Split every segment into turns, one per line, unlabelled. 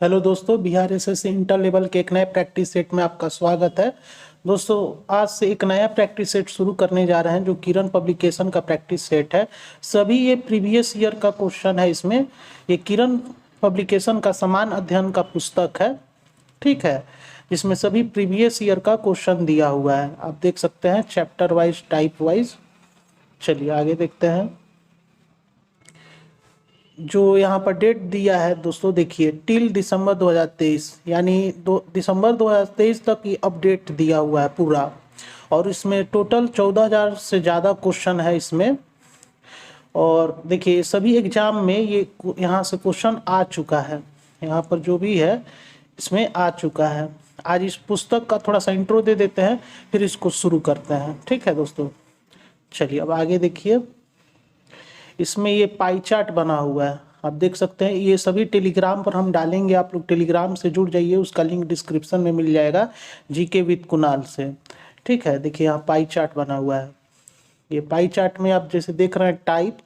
Hello दोस्तों, Bihar SSC inter level के एक नए प्रैक्टिस सेट में आपका स्वागत है। दोस्तों, आज से एक नया प्रैक्टिस सेट शुरू करने जा रहे हैं जो किरण पब्लिकेशन का प्रैक्टिस सेट है। सभी ये प्रीवियस ईयर का क्वेश्चन है। इसमें ये किरण पब्लिकेशन का समान अध्ययन का पुस्तक है, ठीक है, जिसमें सभी प्रीवियस ईयर का क्वेश्चन दिया हुआ है। आप देख सकते हैं चैप्टर वाइज, टाइप वाइज। चलिए आगे देखते हैं। जो यहाँ पर डेट दिया है दोस्तों, देखिए टिल दिसंबर 2023, यानी दिसंबर 2023 तक ये अपडेट दिया हुआ है पूरा। और इसमें टोटल 14,000 से ज़्यादा क्वेश्चन है इसमें। और देखिए सभी एग्जाम में ये यहाँ से क्वेश्चन आ चुका है, यहाँ पर जो भी है इसमें आ चुका है। आज इस पुस्तक का थोड़ा सा इंट्रो दे देते हैं, फिर इसको शुरू करते हैं, ठीक है दोस्तों। चलिए अब आगे देखिए। इसमें ये पाई चार्ट बना हुआ है, आप देख सकते हैं। ये सभी टेलीग्राम पर हम डालेंगे, आप लोग टेलीग्राम से जुड़ जाइए, उसका लिंक डिस्क्रिप्शन में मिल जाएगा, जीके विद कुणाल से, ठीक है। देखिए यहाँ पाई चार्ट बना हुआ है। ये पाई चार्ट में आप जैसे देख रहे हैं टाइप,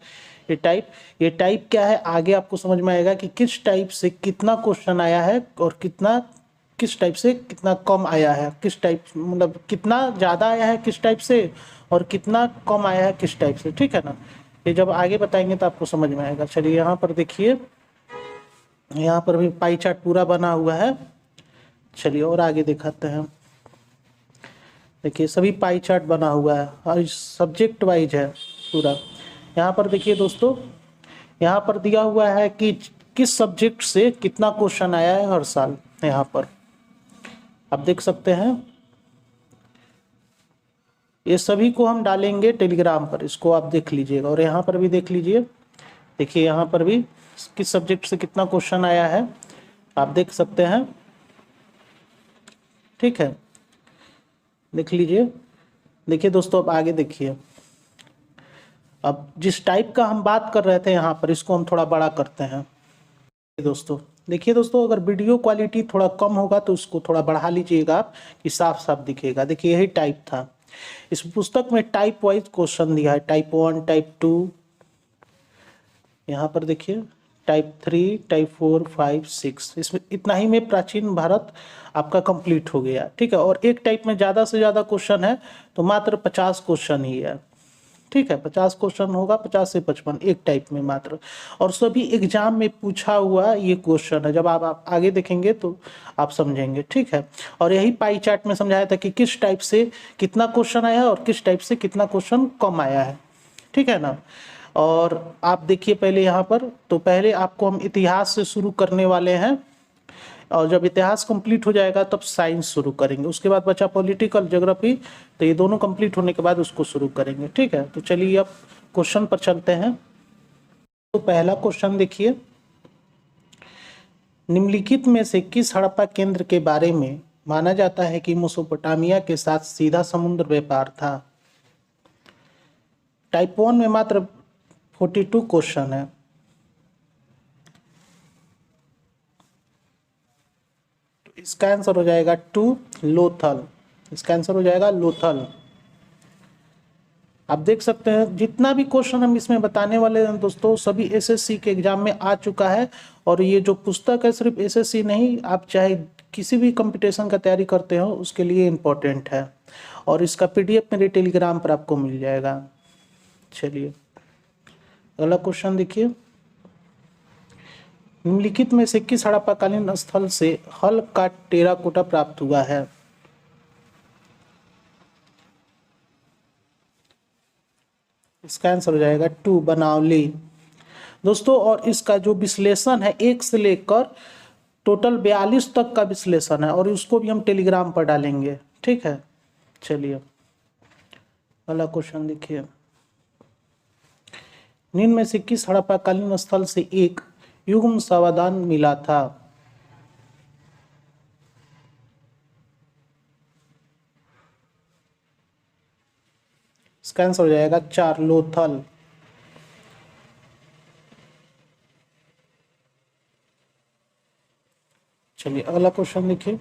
ये टाइप क्या है आगे आपको समझ में आएगा कि किस टाइप से कितना क्वेश्चन आया है और किस टाइप से कितना कम आया है, किस टाइप मतलब कितना ज़्यादा आया है किस टाइप से और कितना कम आया है किस टाइप से, ठीक है ना। ये जब आगे बताएंगे तो आपको समझ में आएगा। चलिए यहाँ पर देखिए, यहाँ पर भी पाई चार्ट पूरा बना हुआ है। चलिए और आगे दिखाते हैं। देखिए सभी पाई चार्ट बना हुआ है और सब्जेक्ट वाइज है पूरा। यहाँ पर देखिए दोस्तों, यहाँ पर दिया हुआ है कि किस सब्जेक्ट से कितना क्वेश्चन आया है हर साल। यहाँ पर आप देख सकते हैं, ये सभी को हम डालेंगे टेलीग्राम पर, इसको आप देख लीजिएगा। और यहाँ पर भी देख लीजिए, देखिए यहाँ पर भी किस सब्जेक्ट से कितना क्वेश्चन आया है आप देख सकते हैं, ठीक है, देख लीजिए। देखिए दोस्तों अब आगे देखिए। अब जिस टाइप का हम बात कर रहे थे यहाँ पर, इसको हम थोड़ा बड़ा करते हैं दोस्तों। देखिए दोस्तों, अगर वीडियो क्वालिटी थोड़ा कम होगा तो उसको थोड़ा बढ़ा लीजिएगा आप, कि साफ साफ दिखेगा। देखिए यही टाइप था। इस पुस्तक में टाइप वाइज क्वेश्चन दिया है, टाइप 1, टाइप 2, यहाँ पर देखिए टाइप 3, टाइप 4, 5, 6। इसमें इतना ही में प्राचीन भारत आपका कंप्लीट हो गया, ठीक है। और एक टाइप में ज़्यादा से ज़्यादा क्वेश्चन है तो मात्र 50 क्वेश्चन ही है, ठीक है। 50 क्वेश्चन होगा, 50 से 55 एक टाइप में मात्र। और सभी एग्जाम में पूछा हुआ ये क्वेश्चन है। जब आप आगे देखेंगे तो आप समझेंगे, ठीक है। और यही पाई चार्ट में समझाया था कि किस टाइप से कितना क्वेश्चन आया है और किस टाइप से कितना क्वेश्चन कम आया है, ठीक है ना। और आप देखिए पहले यहाँ पर, तो पहले आपको हम इतिहास से शुरू करने वाले हैं, और जब इतिहास कंप्लीट हो जाएगा तब साइंस शुरू करेंगे। उसके बाद बचा पॉलिटिकल, ज्योग्राफी, तो ये दोनों कंप्लीट होने के बाद उसको शुरू करेंगे, ठीक है। तो चलिए अब क्वेश्चन पर चलते हैं। तो पहला क्वेश्चन देखिए, निम्नलिखित में से किस हड़प्पा केंद्र के बारे में माना जाता है कि मेसोपोटामिया के साथ सीधा समुद्र व्यापार था। टाइप 1 में मात्र 42 क्वेश्चन है। इसका आंसर हो जाएगा 2, लोथल। इसका आंसर हो जाएगा लोथल। आप देख सकते हैं जितना भी क्वेश्चन हम इसमें बताने वाले हैं दोस्तों, सभी एसएससी के एग्जाम में आ चुका है। और ये जो पुस्तक है सिर्फ एसएससी नहीं, आप चाहे किसी भी कंपटीशन का तैयारी करते हो उसके लिए इम्पोर्टेंट है। और इसका पीडीएफ मेरे टेलीग्राम पर आपको मिल जाएगा। चलिए अगला क्वेश्चन देखिए, निम्नलिखित में से किस हड़प्पाकालीन स्थल से हल का टेराकोटा प्राप्त हुआ है। इसका आंसर हो जाएगा 2, बनावली दोस्तों। और इसका जो विश्लेषण है 1 से लेकर टोटल 42 तक का विश्लेषण है, और उसको भी हम टेलीग्राम पर डालेंगे, ठीक है। चलिए अगला क्वेश्चन देखिए, निम्न में से किस हड़प्पाकालीन स्थल से एक युग्म सावधान मिला था। इसका आंसर हो जाएगा 4, लोथल। चलिए अगला क्वेश्चन देखिए,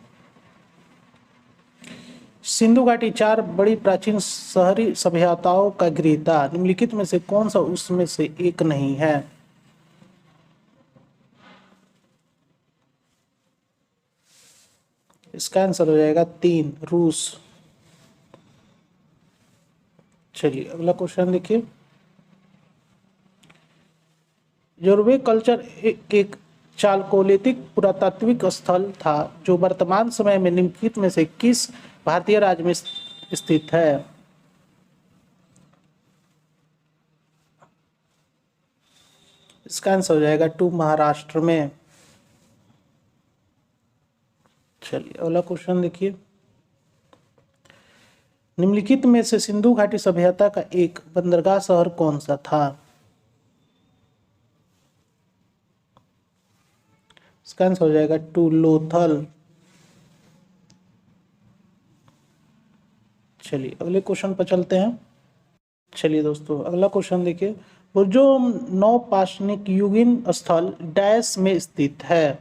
सिंधु घाटी 4 बड़ी प्राचीन शहरी सभ्यताओं का गृह था। निम्नलिखित में से कौन सा उसमें से एक नहीं है। इसका आंसर हो जाएगा 3 रूस। चलिए अगला क्वेश्चन देखिए। योरवे कल्चर एक चालकोलिथिक पुरातात्विक स्थल था जो वर्तमान समय में निम्नलिखित में से किस भारतीय राज्य में स्थित है? इसका आंसर हो जाएगा 2 महाराष्ट्र में। चलिए अगला क्वेश्चन देखिए। निम्नलिखित में से सिंधु घाटी सभ्यता का एक बंदरगाह शहर कौन सा था? इसका आंसर हो जाएगा 2 लोथल। चलिए अगले क्वेश्चन पर चलते हैं। चलिए दोस्तों अगला क्वेश्चन देखिए। बुर्जोम नौपाषाणिक युगीन स्थल डैश में स्थित है?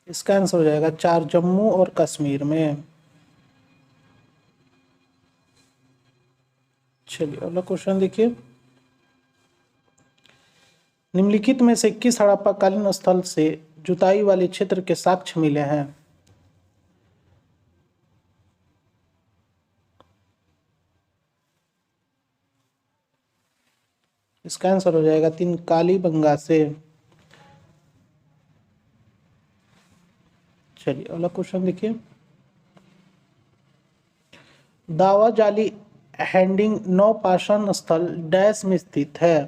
इसका आंसर हो जाएगा 4 जम्मू और कश्मीर में। चलिए अगला क्वेश्चन देखिए। निम्नलिखित में से किस हड़प्पाकालीन स्थल से जुताई वाले क्षेत्र के साक्ष्य मिले हैं? इसका आंसर हो जाएगा 3 कालीबंगा से। चलिए अगला क्वेश्चन देखिए। दावा जाली हैंडिंग नौपाषाण स्थल डैश में स्थित है?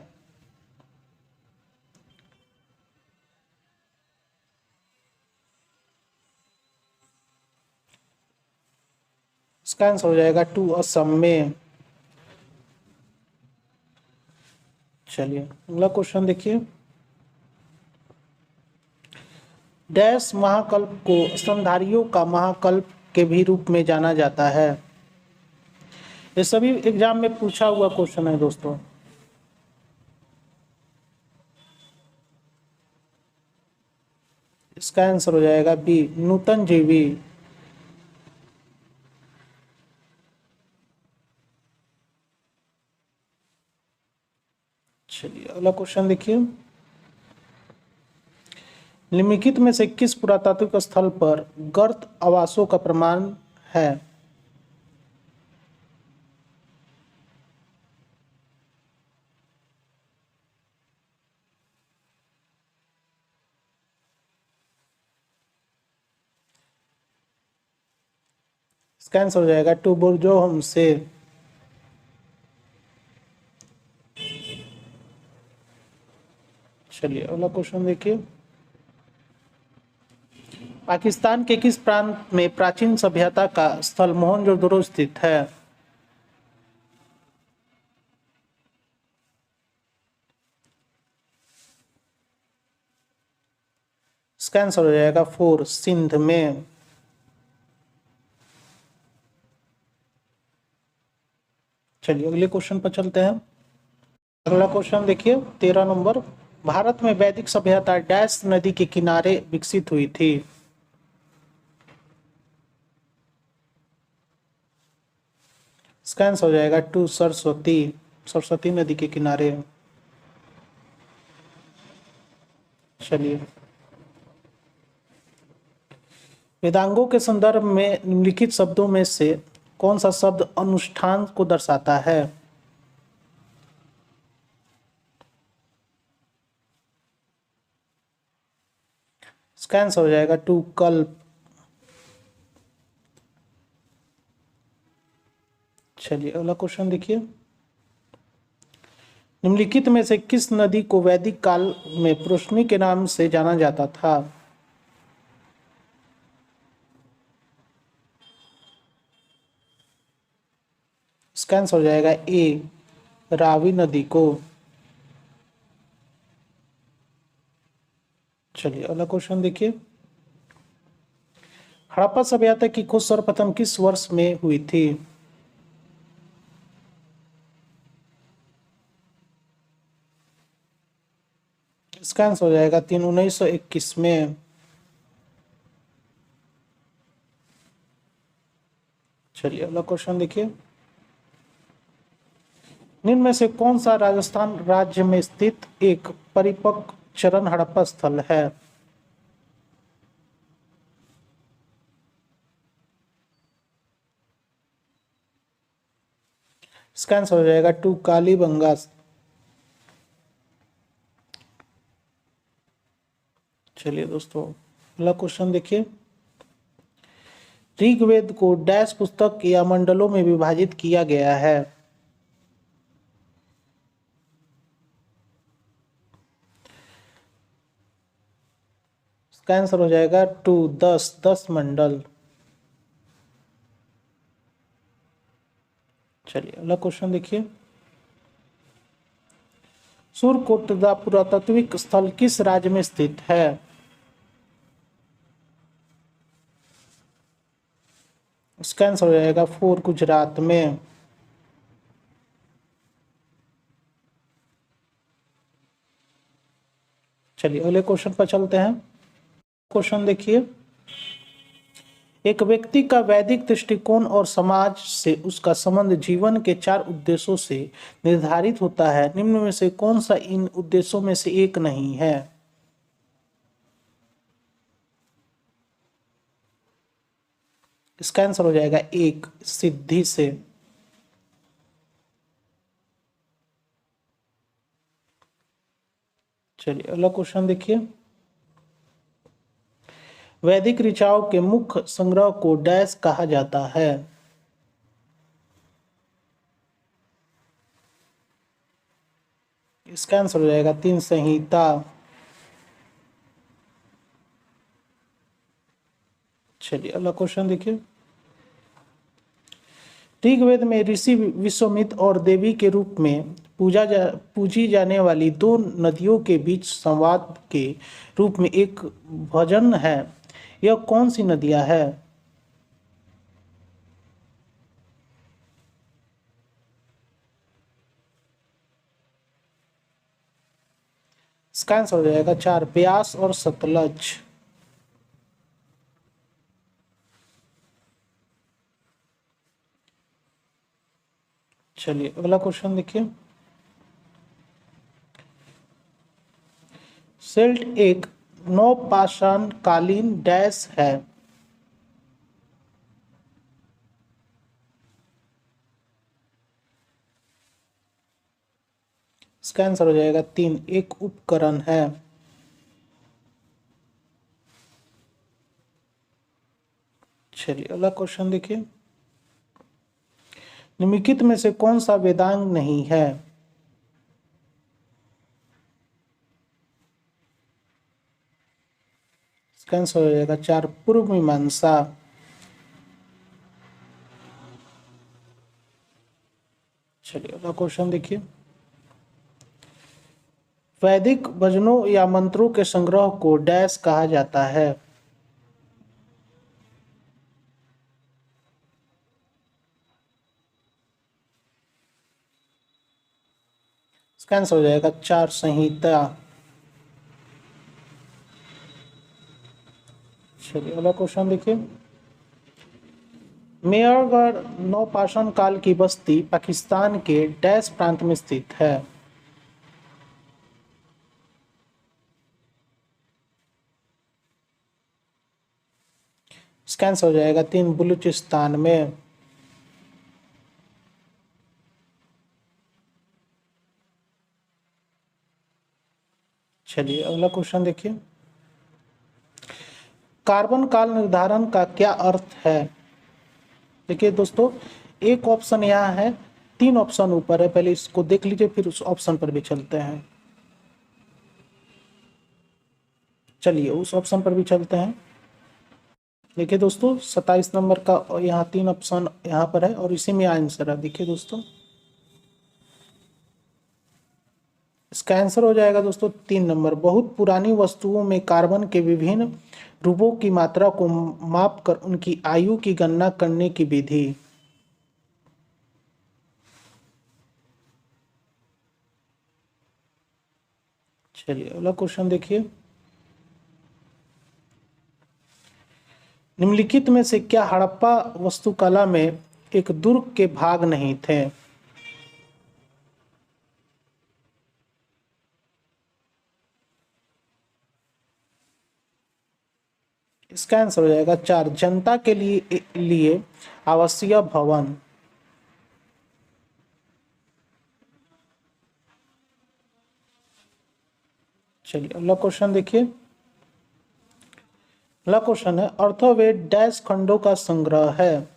इसका आंसर हो जाएगा 2 असम में। चलिए अगला क्वेश्चन देखिए। डैश महाकल्प को स्तनधारियों का महाकल्प के भी रूप में जाना जाता है? ये सभी एग्जाम में पूछा हुआ क्वेश्चन है दोस्तों। इसका आंसर हो जाएगा बी नूतन जीवी। चलिए अगला क्वेश्चन देखिए। निम्नलिखित में से किस पुरातात्विक स्थल पर गर्त आवासों का प्रमाण है? इसका आंसर हो जाएगा 2 बुर्जोहम से। चलिए अगला क्वेश्चन देखिए। पाकिस्तान के किस प्रांत में प्राचीन सभ्यता का स्थल मोहनजोदड़ो स्थित है? इसका आंसर हो जाएगा 4 सिंध में। चलिए अगले क्वेश्चन पर चलते हैं। अगला क्वेश्चन देखिए 13 नंबर। भारत में वैदिक सभ्यता डैश नदी के किनारे विकसित हुई थी? इसका आंसर हो जाएगा 2 सरस्वती। सरस्वती नदी के किनारे। चलिए वेदांगों के संदर्भ में निम्नलिखित शब्दों में से कौन सा शब्द अनुष्ठान को दर्शाता है? इसका आंसर हो जाएगा 2 कल्प। चलिए अगला क्वेश्चन देखिए। निम्नलिखित में से किस नदी को वैदिक काल में पुरुषनी के नाम से जाना जाता था? इसका आंसर हो जाएगा ए रावी नदी को। चलिए अगला क्वेश्चन देखिए। हड़प्पा सभ्यता की खोज सर्वप्रथम किस वर्ष में हुई थी? इसका आंसर हो जाएगा 3 1921 में। चलिए अगला क्वेश्चन देखिए। निम्न में से कौन सा राजस्थान राज्य में स्थित एक परिपक्व चरण हड़प्पा स्थल है? इसका आंसर हो जाएगा टू कालीबंगा। चलिए दोस्तों, अगला क्वेश्चन देखिए। ऋग्वेद को डैश पुस्तक या मंडलों में विभाजित किया गया है? इसका आंसर हो जाएगा टू 10 मंडल। चलिए अगला क्वेश्चन देखिए। सूर्यकोट का पुरातात्विक स्थल किस राज्य में स्थित है? इसका आंसर हो जाएगा फोर गुजरात में। चलिए अगले क्वेश्चन पर चलते हैं। क्वेश्चन देखिए। एक व्यक्ति का वैदिक दृष्टिकोण और समाज से उसका संबंध जीवन के 4 उद्देश्यों से निर्धारित होता है। निम्न में से कौन सा इन उद्देश्यों में से एक नहीं है? इसका आंसर हो जाएगा एक, सिद्धि से। चलिए अगला क्वेश्चन देखिए। वैदिक ऋचाओं के मुख्य संग्रह को डैश कहा जाता है? इसका आंसर हो जाएगा 3 संहिता। चलिए अगला क्वेश्चन देखिए। ऋग्वेद में ऋषि विश्वामित्र और देवी के रूप में पूजी जाने वाली 2 नदियों के बीच संवाद के रूप में एक भजन है। यह कौन सी नदियां है? इसका आंसर हो जाएगा 4, ब्यास और सतलज। चलिए अगला क्वेश्चन देखिए। सिल्ट एक नवपाषाण कालीन डैश है? इसका आंसर हो जाएगा 3, एक उपकरण है। चलिए अगला क्वेश्चन देखिए। निम्नलिखित में से कौन सा वेदांग नहीं है? इसका आंसर हो जाएगा 4, पूर्व मीमांसा। चलिए अगला क्वेश्चन देखिए। वैदिक भजनों या मंत्रों के संग्रह को डैश कहा जाता है? इसका आंसर हो जाएगा 4, संहिता। चलिए अगला क्वेश्चन देखिए। मेहरगढ़ नवपाषाण काल की बस्ती पाकिस्तान के डैश प्रांत में स्थित है? इसका आंसर हो जाएगा 3, बलूचिस्तान में। चलिए अगला क्वेश्चन देखिए। कार्बन काल निर्धारण का क्या अर्थ है? देखिए दोस्तों, एक ऑप्शन यहाँ है, 3 ऑप्शन ऊपर है, पहले इसको देख लीजिए फिर उस ऑप्शन पर भी चलते हैं। चलिए उस ऑप्शन पर भी चलते हैं। देखिए दोस्तों, 27 नंबर का यहाँ 3 ऑप्शन यहाँ पर है और इसी में आंसर है। देखिए दोस्तों, इसका आंसर हो जाएगा दोस्तों 3 नंबर। बहुत पुरानी वस्तुओं में कार्बन के विभिन्न रूपों की मात्रा को माप कर उनकी आयु की गणना करने की विधि। चलिए अगला क्वेश्चन देखिए। निम्नलिखित में से क्या हड़प्पा वास्तुकला में एक दुर्ग के भाग नहीं थे? इसका आंसर हो जाएगा 4, जनता के लिए आवासीय भवन। चलिए अगला क्वेश्चन देखिए। अगला क्वेश्चन है, अर्थवेद डैश खंडों का संग्रह है।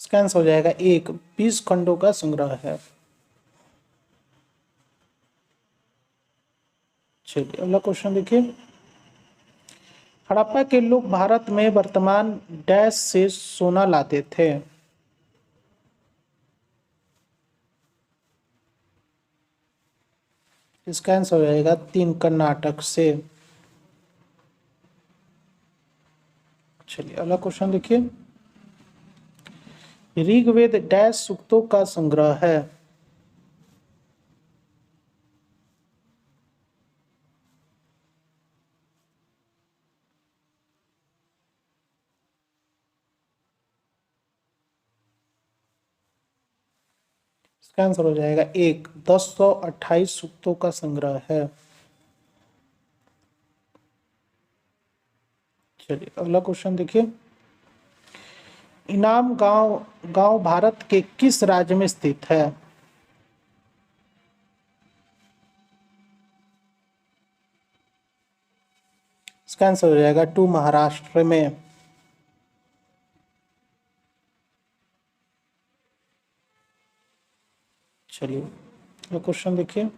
इसका आंसर हो जाएगा 1, 20 खंडों का संग्रह है। चलिए अगला क्वेश्चन देखिए। हड़प्पा के लोग भारत में वर्तमान डैश से सोना लाते थे। इसका आंसर हो जाएगा 3, कर्नाटक से। चलिए अगला क्वेश्चन देखिए। ऋग्वेद डैश सूक्तों का संग्रह है। इसका आंसर हो जाएगा 1, 1028 सूक्तों का संग्रह है। चलिए अगला क्वेश्चन देखिए। इनाम गांव गांव भारत के किस राज्य में स्थित है। इसका आंसर हो जाएगा 2, महाराष्ट्र में। चलिए अगला क्वेश्चन देखिए।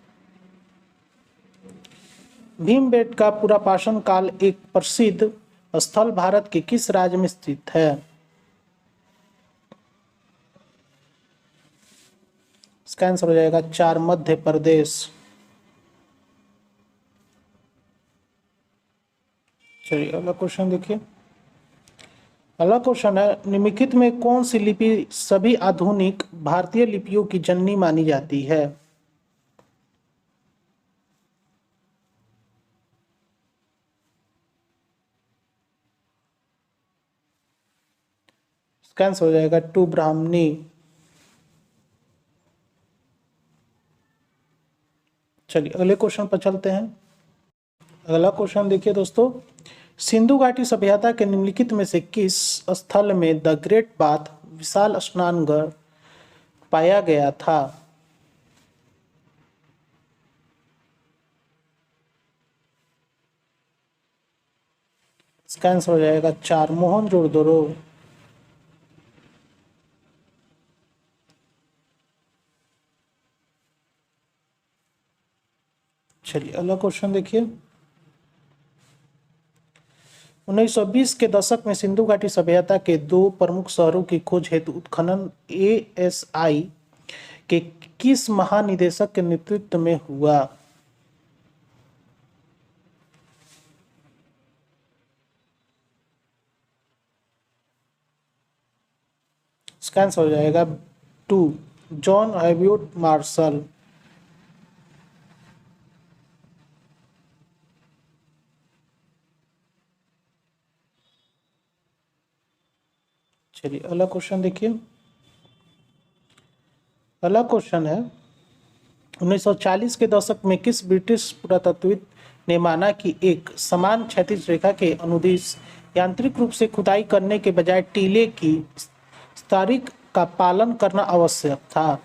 भीमबेटका पुनर्वासन काल एक प्रसिद्ध स्थल भारत के किस राज्य में स्थित है। इसका आंसर हो जाएगा 4, मध्य प्रदेश। चलिए अगला क्वेश्चन देखिए। अगला क्वेश्चन है, निम्नलिखित में कौन सी लिपि सभी आधुनिक भारतीय लिपियों की जननी मानी जाती है। इसका आंसर हो जाएगा 2, ब्राह्मणी। चलिए अगले क्वेश्चन पर चलते हैं। अगला क्वेश्चन देखिए दोस्तों। सिंधु घाटी सभ्यता के निम्नलिखित में से किस स्थल में द ग्रेट बाथ विशाल स्नानघर पाया गया था। इसका आंसर हो जाएगा 4, मोहनजोदड़ो। चलिए अगला क्वेश्चन देखिए। 1920 के दशक में सिंधु घाटी सभ्यता के 2 प्रमुख शहरों की खोज हेतु उत्खनन ASI के किस महानिदेशक के नेतृत्व में हुआ। इसका आंसर हो जाएगा 2, जॉन हैविट मार्शल। चलिए अगला क्वेश्चन देखिए। अगला क्वेश्चन है, 1940 के दशक में किस ब्रिटिश पुरातत्वविद ने माना कि एक समान क्षैतिज रेखा के अनुदिश यांत्रिक रूप से खुदाई करने के बजाय टीले की तारीख का पालन करना आवश्यक था।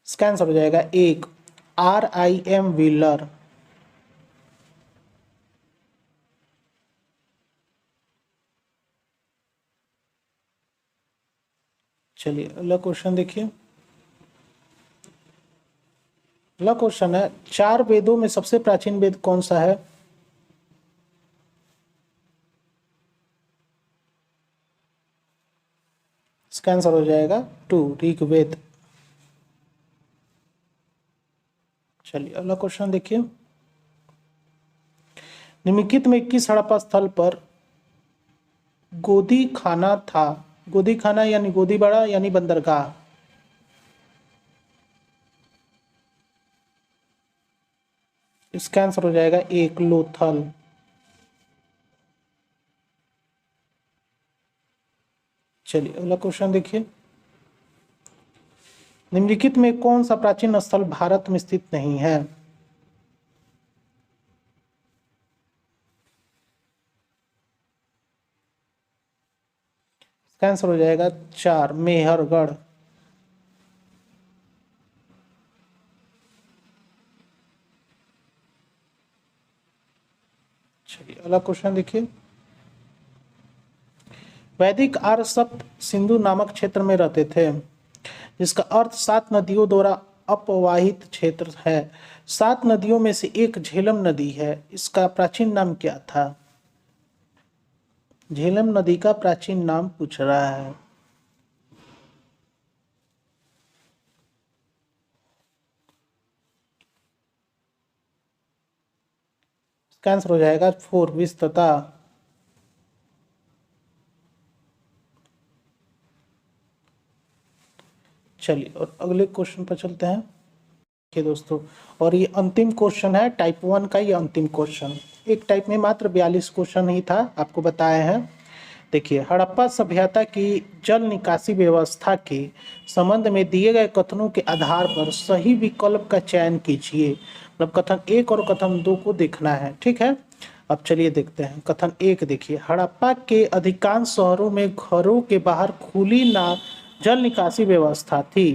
इसका आंसर हो जाएगा 1, RIM व्हीलर। चलिए अगला क्वेश्चन देखिए। अगला क्वेश्चन है, 4 वेदों में सबसे प्राचीन वेद कौन सा है। इसका आंसर हो जाएगा 2, ऋग्वेद। चलिए अगला क्वेश्चन देखिए। निम्नलिखित में किस हड़प्पा स्थल पर गोदी खाना था। गोदी खाना यानी गोदीबाड़ा यानी बंदरगाह। इसका आंसर हो जाएगा एक, लोथल। चलिए अगला क्वेश्चन देखिए, निम्नलिखित में कौन सा प्राचीन स्थल भारत में स्थित नहीं है? इसका आंसर हो जाएगा 4, मेहरगढ़। चलिए अगला क्वेश्चन देखिए, वैदिक आर्य सप्त सिंधु नामक क्षेत्र में रहते थे, जिसका अर्थ 7 नदियों द्वारा अपवाहित क्षेत्र है। 7 नदियों में से एक झेलम नदी है, इसका प्राचीन नाम क्या था? झेलम नदी का प्राचीन नाम पूछ रहा है। इसका आंसर हो जाएगा 4, विस्तता। चलिए और अगले क्वेश्चन पर चलते हैं। देखिए दोस्तों, और ये अंतिम क्वेश्चन है टाइप 1 का, ये अंतिम क्वेश्चन। एक टाइप में मात्र 42 क्वेश्चन ही था, आपको बताए हैं। देखिए, हड़प्पा सभ्यता की जल निकासी व्यवस्था के संबंध में दिए गए कथनों के आधार पर सही विकल्प का चयन कीजिए। मतलब कथन 1 और कथन 2 को देखना है, ठीक है। अब चलिए देखते हैं कथन 1। देखिए, हड़प्पा के अधिकांश शहरों में घरों के बाहर खुली जल निकासी व्यवस्था थी।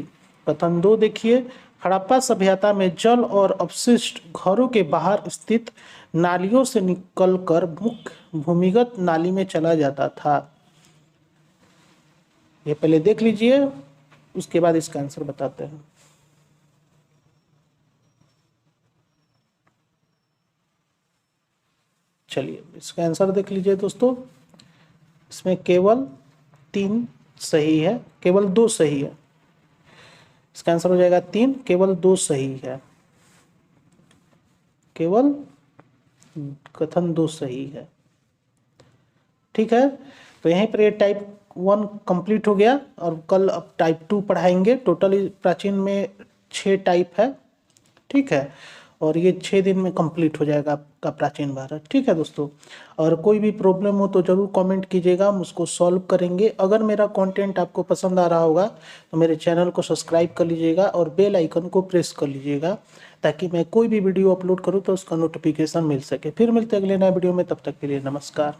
कथन 2 देखिए, हड़प्पा सभ्यता में जल और अपशिष्ट घरों के बाहर स्थित नालियों से निकलकर मुख्य भूमिगत नाली में चला जाता था। ये पहले देख लीजिए, उसके बाद इसका आंसर बताते हैं। चलिए इसका आंसर देख लीजिए दोस्तों, इसमें केवल 3 सही है, केवल 2 सही है। इसका आंसर हो जाएगा 3, केवल 2 सही है, केवल कथन 2 सही है, ठीक है। तो यहीं पर ये टाइप 1 कंप्लीट हो गया, और कल अब टाइप 2 पढ़ाएंगे। टोटल प्राचीन में 6 टाइप है, ठीक है, और ये 6 दिन में कंप्लीट हो जाएगा आपका प्राचीन भारत, ठीक है दोस्तों। और कोई भी प्रॉब्लम हो तो ज़रूर कमेंट कीजिएगा, हम उसको सॉल्व करेंगे। अगर मेरा कंटेंट आपको पसंद आ रहा होगा तो मेरे चैनल को सब्सक्राइब कर लीजिएगा और बेल आइकन को प्रेस कर लीजिएगा, ताकि मैं कोई भी वीडियो अपलोड करूँ तो उसका नोटिफिकेशन मिल सके। फिर मिलते हैं अगले नए वीडियो में, तब तक के लिए नमस्कार।